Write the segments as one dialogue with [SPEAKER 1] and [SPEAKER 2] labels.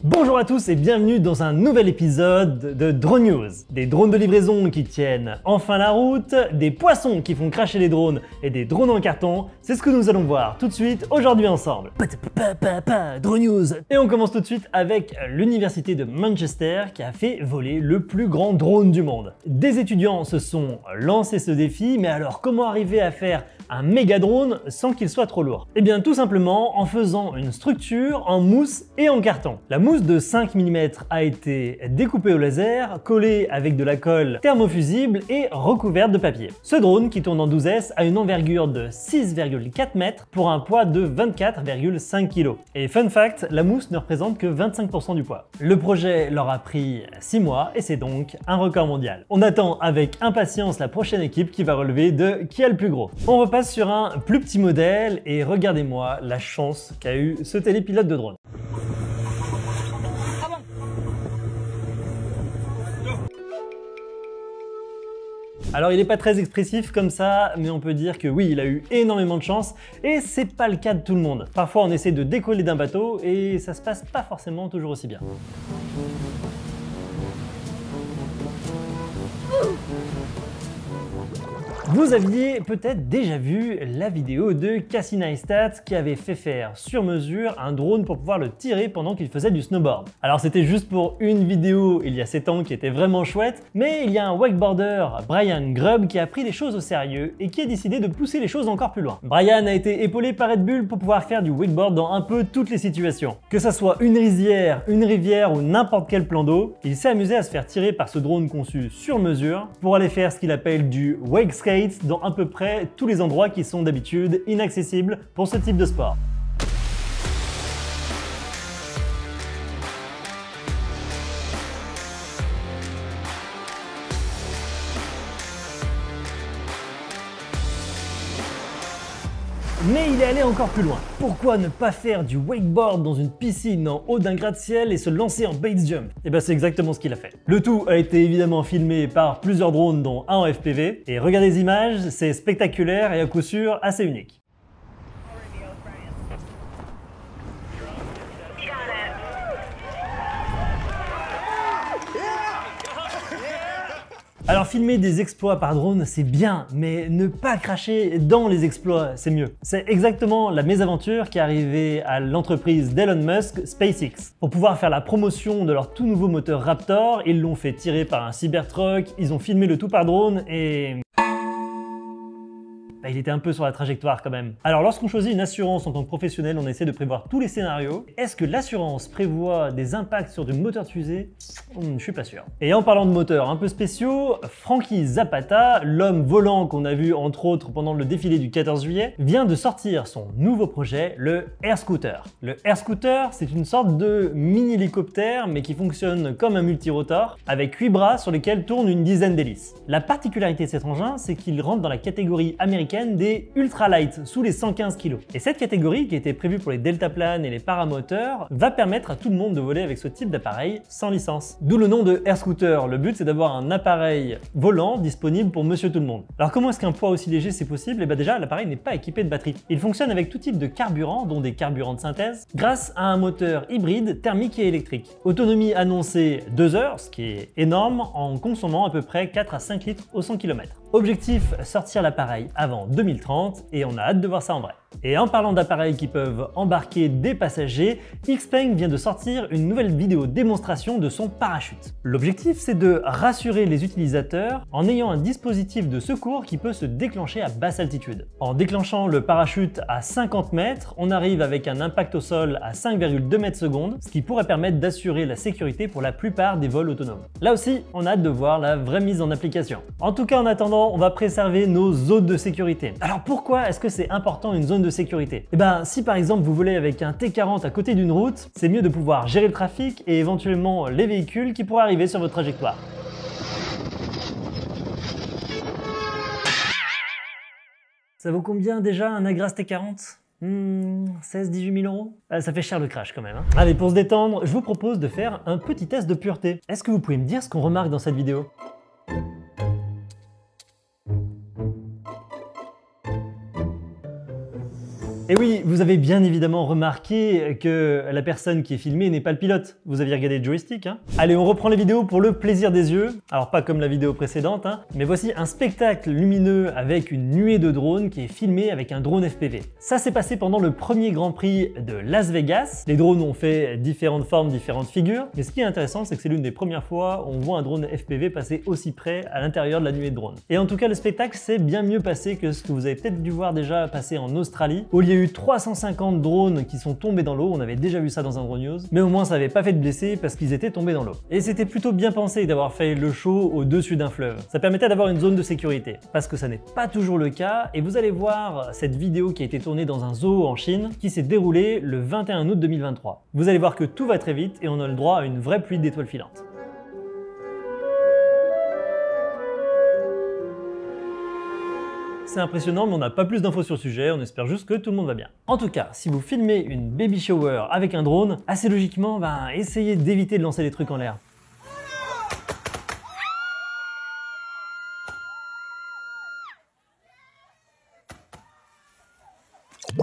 [SPEAKER 1] Bonjour à tous et bienvenue dans un nouvel épisode de Drone News. Des drones de livraison qui tiennent enfin la route, des poissons qui font cracher les drones et des drones en carton, c'est ce que nous allons voir tout de suite aujourd'hui ensemble. Drone News. Et on commence tout de suite avec l'université de Manchester qui a fait voler le plus grand drone du monde. Des étudiants se sont lancés ce défi, mais alors comment arriver à faire un méga drone sans qu'il soit trop lourd? Eh bien tout simplement en faisant une structure en mousse et en carton. La mousse de 5 mm a été découpée au laser, collée avec de la colle thermofusible et recouverte de papier. Ce drone qui tourne en 12S a une envergure de 6,4 mètres pour un poids de 24,5 kg. Et fun fact, la mousse ne représente que 25% du poids. Le projet leur a pris 6 mois et c'est donc un record mondial. On attend avec impatience la prochaine équipe qui va relever de qui a le plus gros. On repasse sur un plus petit modèle et regardez-moi la chance qu'a eu ce télépilote de drone. Alors il n'est pas très expressif comme ça, mais on peut dire que oui, il a eu énormément de chance et c'est pas le cas de tout le monde. Parfois on essaie de décoller d'un bateau et ça se passe pas forcément toujours aussi bien. Vous aviez peut-être déjà vu la vidéo de Casey Neistat qui avait fait faire sur mesure un drone pour pouvoir le tirer pendant qu'il faisait du snowboard. Alors c'était juste pour une vidéo il y a 7 ans qui était vraiment chouette, mais il y a un wakeboarder, Brian Grubb, qui a pris les choses au sérieux et qui a décidé de pousser les choses encore plus loin. Brian a été épaulé par Red Bull pour pouvoir faire du wakeboard dans un peu toutes les situations. Que ça soit une rizière ou n'importe quel plan d'eau, il s'est amusé à se faire tirer par ce drone conçu sur mesure pour aller faire ce qu'il appelle du wake skate dans à peu près tous les endroits qui sont d'habitude inaccessibles pour ce type de sport. Mais il est allé encore plus loin. Pourquoi ne pas faire du wakeboard dans une piscine en haut d'un gratte-ciel et se lancer en base jump? Et ben c'est exactement ce qu'il a fait. Le tout a été évidemment filmé par plusieurs drones dont un en FPV. Et regardez les images, c'est spectaculaire et à coup sûr assez unique. Alors filmer des exploits par drone c'est bien, mais ne pas cracher dans les exploits c'est mieux. C'est exactement la mésaventure qui est arrivée à l'entreprise d'Elon Musk, SpaceX. Pour pouvoir faire la promotion de leur tout nouveau moteur Raptor, ils l'ont fait tirer par un Cybertruck, ils ont filmé le tout par drone et... il était un peu sur la trajectoire quand même. Alors lorsqu'on choisit une assurance en tant que professionnel, on essaie de prévoir tous les scénarios. Est-ce que l'assurance prévoit des impacts sur du moteur de fusée? Je suis pas sûr. Et en parlant de moteurs un peu spéciaux, Frankie Zapata, l'homme volant qu'on a vu entre autres pendant le défilé du 14 juillet, vient de sortir son nouveau projet, le Air Scooter. Le Air Scooter, c'est une sorte de mini-hélicoptère mais qui fonctionne comme un multirotor avec 8 bras sur lesquels tournent une dizaine d'hélices. La particularité de cet engin, c'est qu'il rentre dans la catégorie américaine des ultralight, sous les 115 kg. Et cette catégorie, qui était prévue pour les deltaplanes et les paramoteurs, va permettre à tout le monde de voler avec ce type d'appareil sans licence. D'où le nom de Air Scooter. Le but, c'est d'avoir un appareil volant disponible pour monsieur tout le monde. Alors comment est-ce qu'un poids aussi léger c'est possible? Et bien déjà, l'appareil n'est pas équipé de batterie. Il fonctionne avec tout type de carburant, dont des carburants de synthèse, grâce à un moteur hybride thermique et électrique. Autonomie annoncée 2 heures, ce qui est énorme, en consommant à peu près 4 à 5 litres au 100 km. Objectif, sortir l'appareil avant 2030 et on a hâte de voir ça en vrai. Et en parlant d'appareils qui peuvent embarquer des passagers, Xpeng vient de sortir une nouvelle vidéo démonstration de son parachute. L'objectif, c'est de rassurer les utilisateurs en ayant un dispositif de secours qui peut se déclencher à basse altitude. En déclenchant le parachute à 50 mètres, on arrive avec un impact au sol à 5,2 mètres secondes, ce qui pourrait permettre d'assurer la sécurité pour la plupart des vols autonomes. Là aussi, on a hâte de voir la vraie mise en application. En tout cas, en attendant, on va préserver nos zones de sécurité. Alors pourquoi est-ce que c'est important une zone de sécurité? Eh ben, si par exemple vous volez avec un T40 à côté d'une route, c'est mieux de pouvoir gérer le trafic et éventuellement les véhicules qui pourraient arriver sur votre trajectoire. Ça vaut combien déjà un Agras T40? 16-18 000 euros? Ça fait cher le crash quand même. Hein. Allez, pour se détendre, je vous propose de faire un petit test de pureté. Est-ce que vous pouvez me dire ce qu'on remarque dans cette vidéo? Et oui, vous avez bien évidemment remarqué que la personne qui est filmée n'est pas le pilote. Vous aviez regardé le joystick, hein? Allez, on reprend les vidéos pour le plaisir des yeux. Alors pas comme la vidéo précédente, hein, mais voici un spectacle lumineux avec une nuée de drones qui est filmé avec un drone FPV. Ça s'est passé pendant le premier Grand Prix de Las Vegas. Les drones ont fait différentes formes, différentes figures, mais ce qui est intéressant, c'est que c'est l'une des premières fois où on voit un drone FPV passer aussi près à l'intérieur de la nuée de drones. Et en tout cas, le spectacle s'est bien mieux passé que ce que vous avez peut-être dû voir déjà passer en Australie, où il y a eu 350 drones qui sont tombés dans l'eau. On avait déjà vu ça dans un Drone News, mais au moins ça n'avait pas fait de blessés parce qu'ils étaient tombés dans l'eau. Et c'était plutôt bien pensé d'avoir fait le show au-dessus d'un fleuve. Ça permettait d'avoir une zone de sécurité, parce que ça n'est pas toujours le cas, et vous allez voir cette vidéo qui a été tournée dans un zoo en Chine, qui s'est déroulée le 21 août 2023. Vous allez voir que tout va très vite et on a le droit à une vraie pluie d'étoiles filantes. C'est impressionnant, mais on n'a pas plus d'infos sur le sujet, on espère juste que tout le monde va bien. En tout cas, si vous filmez une baby shower avec un drone, assez logiquement, essayez d'éviter de lancer des trucs en l'air.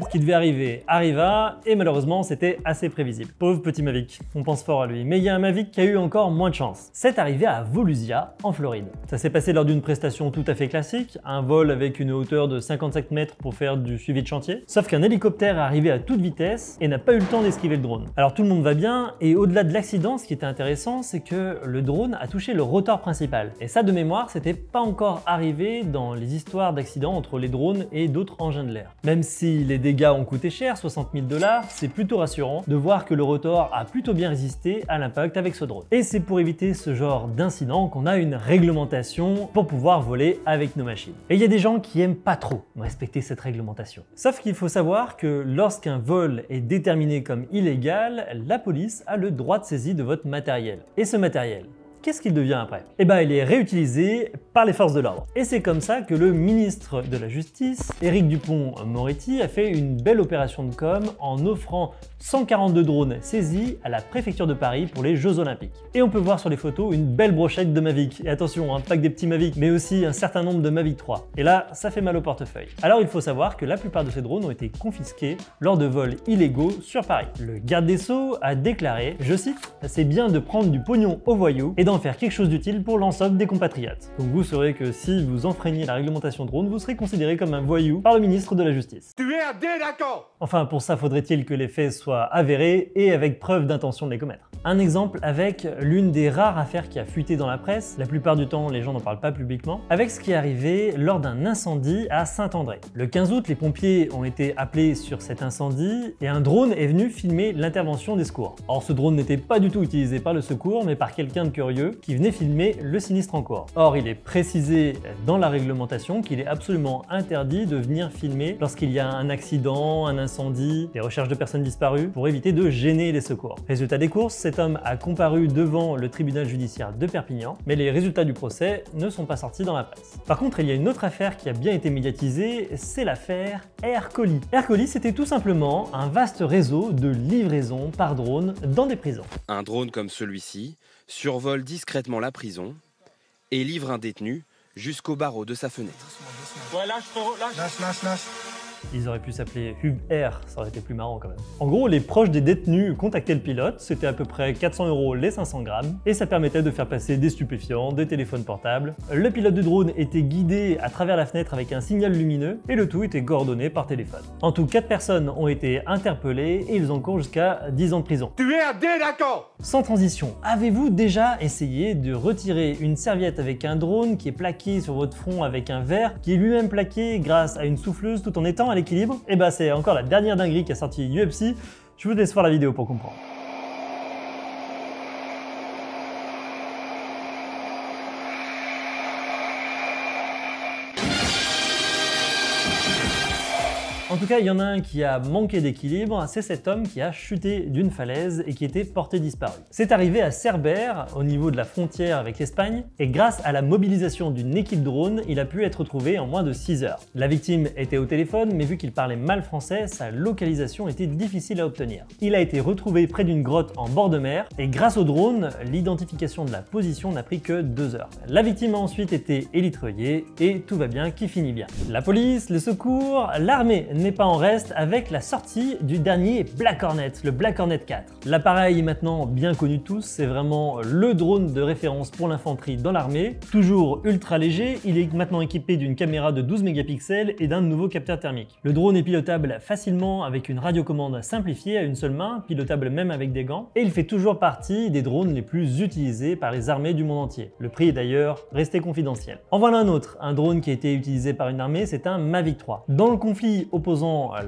[SPEAKER 1] Ce qui devait arriver arriva, et malheureusement c'était assez prévisible. Pauvre petit Mavic, on pense fort à lui. Mais il y a un Mavic qui a eu encore moins de chance. C'est arrivé à Volusia, en Floride. Ça s'est passé lors d'une prestation tout à fait classique, un vol avec une hauteur de 57 mètres pour faire du suivi de chantier. Sauf qu'un hélicoptère est arrivé à toute vitesse et n'a pas eu le temps d'esquiver le drone. Alors tout le monde va bien, et au-delà de l'accident, ce qui était intéressant, c'est que le drone a touché le rotor principal. Et ça, de mémoire, c'était pas encore arrivé dans les histoires d'accidents entre les drones et d'autres engins de l'air. Même si les dégâts ont coûté cher, 60 000 $, c'est plutôt rassurant de voir que le rotor a plutôt bien résisté à l'impact avec ce drone. Et c'est pour éviter ce genre d'incident qu'on a une réglementation pour pouvoir voler avec nos machines. Et il y a des gens qui aiment pas trop respecter cette réglementation. Sauf qu'il faut savoir que lorsqu'un vol est déterminé comme illégal, la police a le droit de saisie de votre matériel. Et ce matériel, qu'est-ce qu'il devient après? Il est réutilisé par les forces de l'ordre. Et c'est comme ça que le ministre de la Justice, Éric Dupond-Moretti, a fait une belle opération de com en offrant 142 drones saisis à la préfecture de Paris pour les Jeux Olympiques. Et on peut voir sur les photos une belle brochette de Mavic. Et attention, pas que des petits Mavic, mais aussi un certain nombre de Mavic 3. Et là, ça fait mal au portefeuille. Alors il faut savoir que la plupart de ces drones ont été confisqués lors de vols illégaux sur Paris. Le garde des Sceaux a déclaré, je cite, « C'est bien de prendre du pognon aux voyous et d'en faire quelque chose d'utile pour l'ensemble des compatriotes. » Donc vous saurez que si vous enfreignez la réglementation drone, vous serez considéré comme un voyou par le ministre de la Justice. Tu es un délinquant! Enfin, pour ça, faudrait-il que les faits soient avérés et avec preuve d'intention de les commettre. Un exemple avec l'une des rares affaires qui a fuité dans la presse, la plupart du temps les gens n'en parlent pas publiquement, avec ce qui est arrivé lors d'un incendie à Saint-André. Le 15 août, les pompiers ont été appelés sur cet incendie et un drone est venu filmer l'intervention des secours. Or ce drone n'était pas du tout utilisé par le secours mais par quelqu'un de curieux qui venait filmer le sinistre en cours. Or il est précisé dans la réglementation qu'il est absolument interdit de venir filmer lorsqu'il y a un accident, un incendie, des recherches de personnes disparues pour éviter de gêner les secours. Résultat des courses, cet homme a comparu devant le tribunal judiciaire de Perpignan, mais les résultats du procès ne sont pas sortis dans la presse. Par contre, il y a une autre affaire qui a bien été médiatisée, c'est l'affaire Air Colis. Air Colis, c'était tout simplement un vaste réseau de livraison par drone dans des prisons.
[SPEAKER 2] Un drone comme celui-ci survole discrètement la prison et livre un détenu jusqu'au barreau de sa fenêtre.
[SPEAKER 3] Ouais, lâche frérot, lâche.
[SPEAKER 1] Ils auraient pu s'appeler Hub Air, ça aurait été plus marrant quand même. En gros, les proches des détenus contactaient le pilote, c'était à peu près 400 € les 500 grammes, et ça permettait de faire passer des stupéfiants, des téléphones portables. Le pilote du drone était guidé à travers la fenêtre avec un signal lumineux, et le tout était coordonné par téléphone. En tout, 4 personnes ont été interpellées, et ils encourent jusqu'à 10 ans de prison. Tu es un délinquant! Sans transition, avez-vous déjà essayé de retirer une serviette avec un drone qui est plaqué sur votre front avec un verre, qui est lui-même plaqué grâce à une souffleuse tout en étant à l'équilibre? Et c'est encore la dernière dinguerie qu'a sorti UFC. Je vous laisse voir la vidéo pour comprendre. En tout cas, il y en a un qui a manqué d'équilibre, c'est cet homme qui a chuté d'une falaise et qui était porté disparu. C'est arrivé à Cerbère, au niveau de la frontière avec l'Espagne, et grâce à la mobilisation d'une équipe drone, il a pu être retrouvé en moins de 6 heures. La victime était au téléphone, mais vu qu'il parlait mal français, sa localisation était difficile à obtenir. Il a été retrouvé près d'une grotte en bord de mer, et grâce au drone, l'identification de la position n'a pris que 2 heures. La victime a ensuite été élitreillée, et tout va bien qui finit bien. La police, les secours, l'armée n'est pas en reste avec la sortie du dernier Black Hornet, le Black Hornet 4. L'appareil est maintenant bien connu de tous, c'est vraiment le drone de référence pour l'infanterie dans l'armée. Toujours ultra léger, il est maintenant équipé d'une caméra de 12 mégapixels et d'un nouveau capteur thermique. Le drone est pilotable facilement avec une radiocommande simplifiée à une seule main, pilotable même avec des gants, et il fait toujours partie des drones les plus utilisés par les armées du monde entier. Le prix est d'ailleurs resté confidentiel. En voilà un autre, un drone qui a été utilisé par une armée, c'est un Mavic 3. Dans le conflit opposant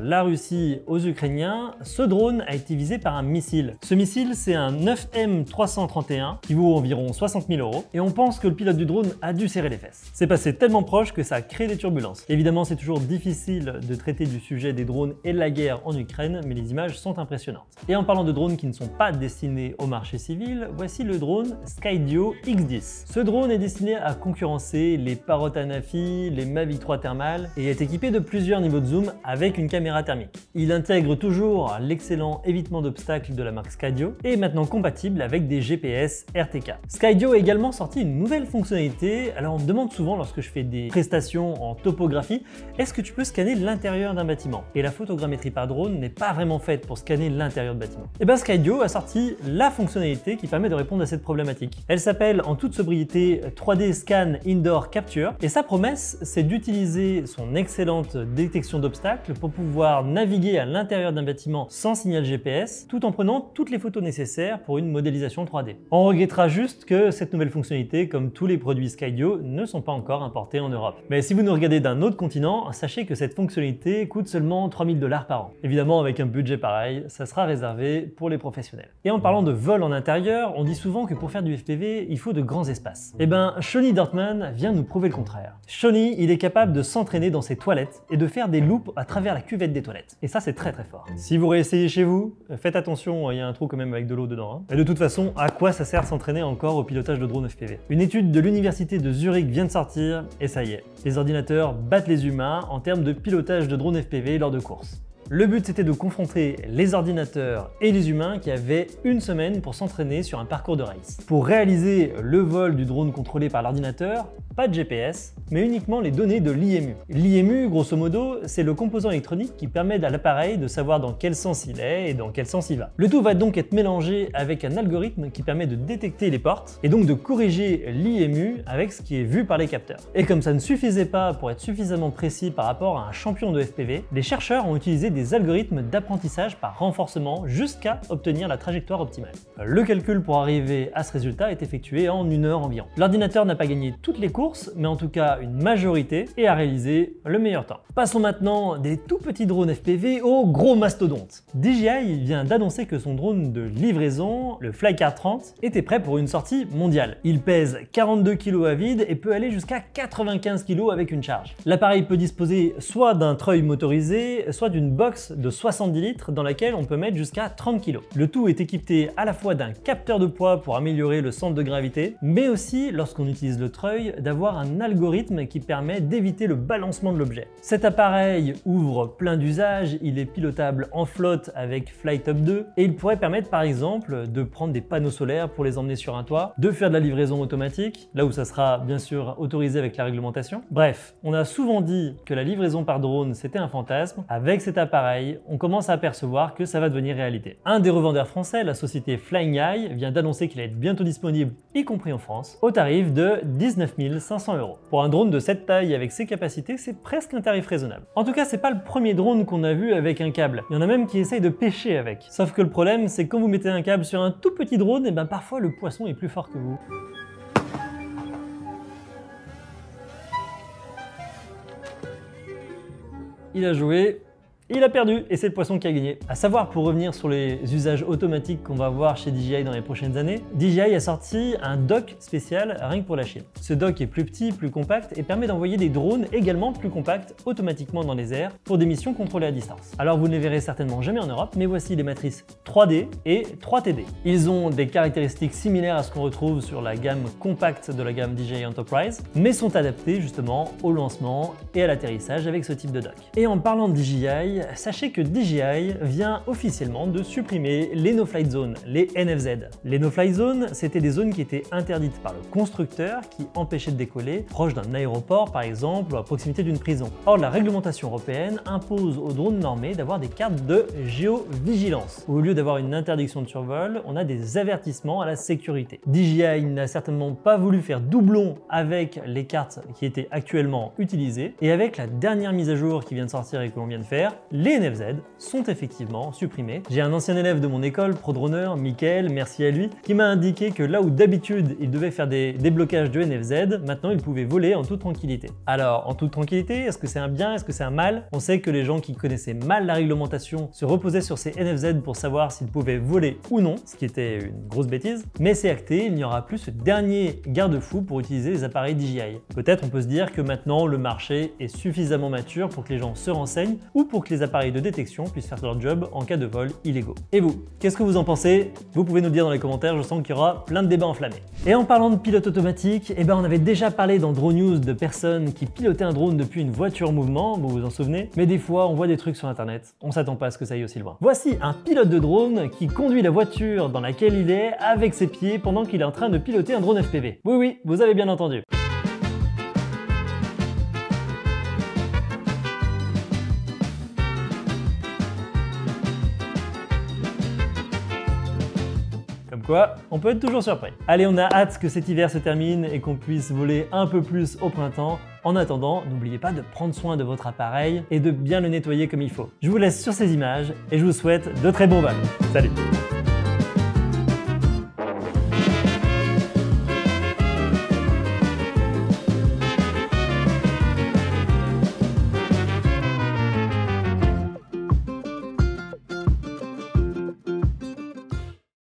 [SPEAKER 1] la Russie aux Ukrainiens, ce drone a été visé par un missile. Ce missile, c'est un 9M331 qui vaut environ 60 000 €, et on pense que le pilote du drone a dû serrer les fesses. C'est passé tellement proche que ça a créé des turbulences. Évidemment, c'est toujours difficile de traiter du sujet des drones et de la guerre en Ukraine, mais les images sont impressionnantes. Et en parlant de drones qui ne sont pas destinés au marché civil, voici le drone Skydio X10. Ce drone est destiné à concurrencer les Parrot Anafi, les Mavic 3 thermales et est équipé de plusieurs niveaux de zoom avec une caméra thermique. Il intègre toujours l'excellent évitement d'obstacles de la marque Skydio et est maintenant compatible avec des GPS RTK. Skydio a également sorti une nouvelle fonctionnalité. Alors on me demande souvent lorsque je fais des prestations en topographie, est-ce que tu peux scanner l'intérieur d'un bâtiment? Et la photogrammétrie par drone n'est pas vraiment faite pour scanner l'intérieur de bâtiment. Et bien Skydio a sorti la fonctionnalité qui permet de répondre à cette problématique. Elle s'appelle en toute sobriété 3D Scan Indoor Capture et sa promesse c'est d'utiliser son excellente détection d'obstacles pour pouvoir naviguer à l'intérieur d'un bâtiment sans signal GPS tout en prenant toutes les photos nécessaires pour une modélisation 3D. On regrettera juste que cette nouvelle fonctionnalité, comme tous les produits Skydio, ne sont pas encore importés en Europe. Mais si vous nous regardez d'un autre continent, sachez que cette fonctionnalité coûte seulement 3 000 $ par an. Évidemment, avec un budget pareil, ça sera réservé pour les professionnels. Et en parlant de vol en intérieur, on dit souvent que pour faire du FPV, il faut de grands espaces. Et ben, Shawnee Dortman vient nous prouver le contraire. Shawnee, il est capable de s'entraîner dans ses toilettes et de faire des loops à travers la cuvette des toilettes. Et ça, c'est très très fort. Si vous réessayez chez vous, faites attention, il y a un trou quand même avec de l'eau dedans. Et de toute façon, à quoi ça sert s'entraîner encore au pilotage de drones FPV? Une étude de l'université de Zurich vient de sortir et ça y est, les ordinateurs battent les humains en termes de pilotage de drones FPV lors de courses. Le but c'était de confronter les ordinateurs et les humains qui avaient une semaine pour s'entraîner sur un parcours de race. Pour réaliser le vol du drone contrôlé par l'ordinateur, pas de GPS, mais uniquement les données de l'IMU. L'IMU, grosso modo, c'est le composant électronique qui permet à l'appareil de savoir dans quel sens il est et dans quel sens il va. Le tout va donc être mélangé avec un algorithme qui permet de détecter les portes et donc de corriger l'IMU avec ce qui est vu par les capteurs. Et comme ça ne suffisait pas pour être suffisamment précis par rapport à un champion de FPV, les chercheurs ont utilisé des algorithmes d'apprentissage par renforcement jusqu'à obtenir la trajectoire optimale. Le calcul pour arriver à ce résultat est effectué en 1 heure environ. L'ordinateur n'a pas gagné toutes les courses, mais en tout cas une majorité, et a réalisé le meilleur temps. Passons maintenant des tout petits drones FPV aux gros mastodontes. DJI vient d'annoncer que son drone de livraison, le Flycar 30, était prêt pour une sortie mondiale. Il pèse 42 kg à vide et peut aller jusqu'à 95 kg avec une charge. L'appareil peut disposer soit d'un treuil motorisé, soit d'une box de 70 litres dans laquelle on peut mettre jusqu'à 30 kg. Le tout est équipé à la fois d'un capteur de poids pour améliorer le centre de gravité, mais aussi, lorsqu'on utilise le treuil, d'avoir un algorithme qui permet d'éviter le balancement de l'objet. Cet appareil ouvre plein d'usages, il est pilotable en flotte avec FlightUp 2 et il pourrait permettre par exemple de prendre des panneaux solaires pour les emmener sur un toit, de faire de la livraison automatique, là où ça sera bien sûr autorisé avec la réglementation. Bref, on a souvent dit que la livraison par drone c'était un fantasme. Avec cet appareil, on commence à apercevoir que ça va devenir réalité. Un des revendeurs français, la société Flying Eye, vient d'annoncer qu'il allait être bientôt disponible, y compris en France, au tarif de 19 500 €. Pour un drone de cette taille avec ces capacités, c'est presque un tarif raisonnable. En tout cas, c'est pas le premier drone qu'on a vu avec un câble. Il y en a même qui essayent de pêcher avec. Sauf que le problème, c'est que quand vous mettez un câble sur un tout petit drone, et ben parfois le poisson est plus fort que vous. Il a joué. Il a perdu et c'est le poisson qui a gagné. À savoir, pour revenir sur les usages automatiques qu'on va voir chez DJI dans les prochaines années, DJI a sorti un dock spécial rien que pour la Chine. Ce dock est plus petit, plus compact et permet d'envoyer des drones également plus compacts automatiquement dans les airs pour des missions contrôlées à distance. Alors vous ne les verrez certainement jamais en Europe, mais voici les matrices 3D et 3TD. Ils ont des caractéristiques similaires à ce qu'on retrouve sur la gamme compacte de la gamme DJI Enterprise, mais sont adaptés justement au lancement et à l'atterrissage avec ce type de dock. Et en parlant de DJI, sachez que DJI vient officiellement de supprimer les no-flight zones, les NFZ. Les no-flight zones, c'était des zones qui étaient interdites par le constructeur qui empêchaient de décoller proche d'un aéroport par exemple ou à proximité d'une prison. Or, la réglementation européenne impose aux drones normés d'avoir des cartes de géovigilance. Au lieu d'avoir une interdiction de survol, on a des avertissements à la sécurité. DJI n'a certainement pas voulu faire doublon avec les cartes qui étaient actuellement utilisées et avec la dernière mise à jour qui vient de sortir et que l'on vient de faire, les NFZ sont effectivement supprimés. J'ai un ancien élève de mon école, ProDroneur, Mickaël, merci à lui, qui m'a indiqué que là où d'habitude il devait faire des déblocages de NFZ, maintenant il pouvait voler en toute tranquillité. Alors, en toute tranquillité, est-ce que c'est un bien, est-ce que c'est un mal? On sait que les gens qui connaissaient mal la réglementation se reposaient sur ces NFZ pour savoir s'ils pouvaient voler ou non, ce qui était une grosse bêtise, mais c'est acté, il n'y aura plus ce dernier garde-fou pour utiliser les appareils DJI. Peut-être on peut se dire que maintenant le marché est suffisamment mature pour que les gens se renseignent ou pour que les appareils de détection puissent faire leur job en cas de vol illégaux. Et vous, qu'est-ce que vous en pensez? Vous pouvez nous le dire dans les commentaires, je sens qu'il y aura plein de débats enflammés. Et en parlant de pilote automatique, on avait déjà parlé dans Drone News de personnes qui pilotaient un drone depuis une voiture en mouvement, vous vous en souvenez? Mais des fois on voit des trucs sur internet, on s'attend pas à ce que ça aille aussi loin. Voici un pilote de drone qui conduit la voiture dans laquelle il est avec ses pieds pendant qu'il est en train de piloter un drone FPV. Oui oui, vous avez bien entendu. Comme quoi, on peut être toujours surpris. Allez, on a hâte que cet hiver se termine et qu'on puisse voler un peu plus au printemps. En attendant, n'oubliez pas de prendre soin de votre appareil et de bien le nettoyer comme il faut. Je vous laisse sur ces images et je vous souhaite de très bons vols. Salut!